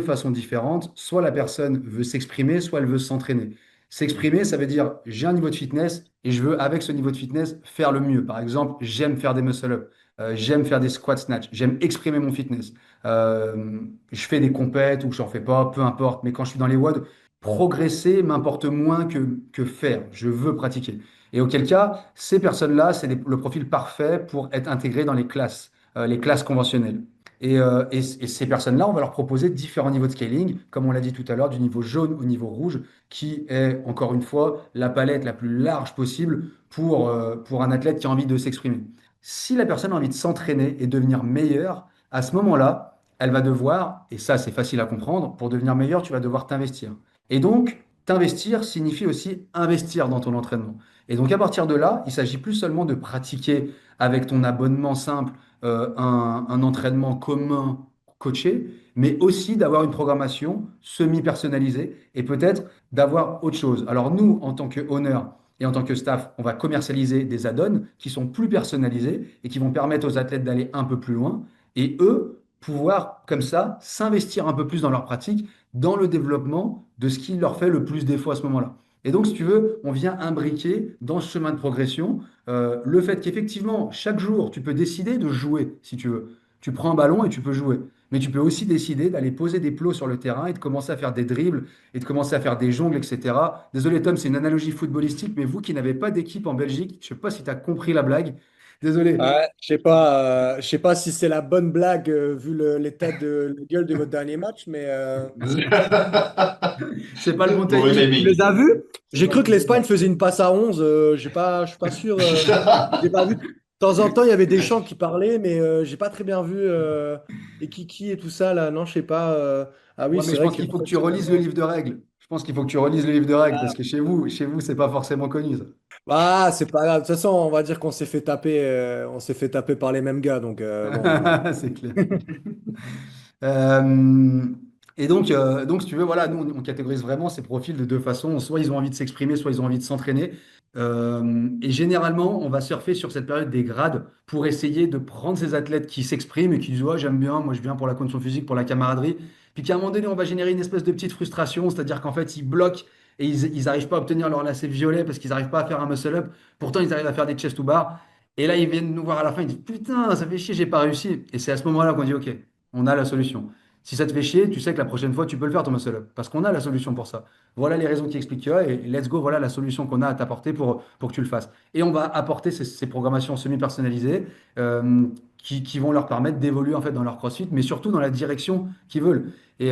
façons différentes. Soit la personne veut s'exprimer, soit elle veut s'entraîner. S'exprimer, ça veut dire j'ai un niveau de fitness et je veux, avec ce niveau de fitness, faire le mieux. Par exemple, j'aime faire des muscle-up, j'aime faire des squat snatch, j'aime exprimer mon fitness. Je fais des compètes ou j'en fais pas, peu importe. Mais quand je suis dans les WOD, progresser m'importe moins que faire. Je veux pratiquer. Et auquel cas, ces personnes-là, c'est le profil parfait pour être intégré dans les classes conventionnelles. Et ces personnes-là, on va leur proposer différents niveaux de scaling, comme on l'a dit tout à l'heure, du niveau jaune au niveau rouge, qui est, encore une fois, la palette la plus large possible pour un athlète qui a envie de s'exprimer. Si la personne a envie de s'entraîner et devenir meilleure, à ce moment-là, elle va devoir, et ça c'est facile à comprendre, pour devenir meilleur, tu vas devoir t'investir. Et donc, t'investir signifie aussi investir dans ton entraînement. Et donc, à partir de là, il s'agit plus seulement de pratiquer avec ton abonnement simple un entraînement commun coaché, mais aussi d'avoir une programmation semi-personnalisée et peut-être d'avoir autre chose. Alors nous, en tant que honneur et en tant que staff, on va commercialiser des add-ons qui sont plus personnalisés et qui vont permettre aux athlètes d'aller un peu plus loin et eux pouvoir comme ça s'investir un peu plus dans leur pratique, dans le développement de ce qui leur fait le plus défaut à ce moment-là. Et donc, si tu veux, on vient imbriquer dans ce chemin de progression le fait qu'effectivement, chaque jour, tu peux décider de jouer, si tu veux. Tu prends un ballon et tu peux jouer. Mais tu peux aussi décider d'aller poser des plots sur le terrain et de commencer à faire des dribbles et de commencer à faire des jongles, etc. Désolé, Tom, c'est une analogie footballistique, mais vous qui n'avez pas d'équipe en Belgique, je ne sais pas si tu as compris la blague. Désolé. Ouais, je sais pas si c'est la bonne blague vu l'état de la gueule de votre dernier match, mais C'est pas le bon Mauvais timing. tu les timing. as vus? C'est J'ai pas le cru que bon timing. l'Espagne faisait une passe à 11. Je suis pas sûr. J'ai pas vu. De temps en temps, il y avait des chants qui parlaient, mais j'ai pas très bien vu et Kiki et tout ça là. Non, je sais pas. Ah oui, Ouais, mais c'est je vrai pense qu'il qu'il faut que tu refait relises le maintenant. livre de règles. Je pense qu'il faut que tu relises le livre de règles parce que chez vous, c'est pas forcément connu, ça. Ah, c'est pas grave. De toute façon, on va dire qu'on s'est fait taper par les mêmes gars. Donc bon. C'est clair. Euh, et donc, si tu veux, voilà, nous, on catégorise vraiment ces profils de deux façons. Soit ils ont envie de s'exprimer, soit ils ont envie de s'entraîner. Et généralement, on va surfer sur cette période des grades pour essayer de prendre ces athlètes qui s'expriment et qui disent, ouais, j'aime bien, moi je viens pour la condition physique, pour la camaraderie. Puis qu'à un moment donné, on va générer une espèce de petite frustration, c'est-à-dire qu'en fait, ils bloquent et ils n'arrivent pas à obtenir leur lacet violet parce qu'ils n'arrivent pas à faire un muscle-up. Pourtant, ils arrivent à faire des chest to bar. Et là, ils viennent nous voir à la fin, ils disent, putain, ça fait chier, j'ai pas réussi. Et c'est à ce moment-là qu'on dit, OK, on a la solution. Si ça te fait chier, tu sais que la prochaine fois, tu peux le faire ton muscle up. Parce qu'on a la solution pour ça. Voilà les raisons qui expliquent ça. Et let's go, voilà la solution qu'on a à t'apporter pour que tu le fasses. Et on va apporter ces programmations semi-personnalisées qui vont leur permettre d'évoluer en fait dans leur CrossFit, mais surtout dans la direction qu'ils veulent. Et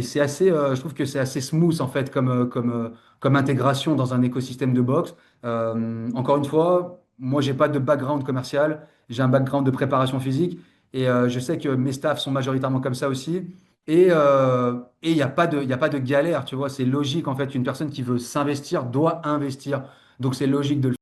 c'est assez, je trouve que c'est assez smooth en fait comme intégration dans un écosystème de boxe. Encore une fois, moi, j'ai pas de background commercial, j'ai un background de préparation physique. Et je sais que mes staffs sont majoritairement comme ça aussi. Et il y a pas de galère, tu vois. C'est logique, en fait. Une personne qui veut s'investir doit investir. Donc, c'est logique de le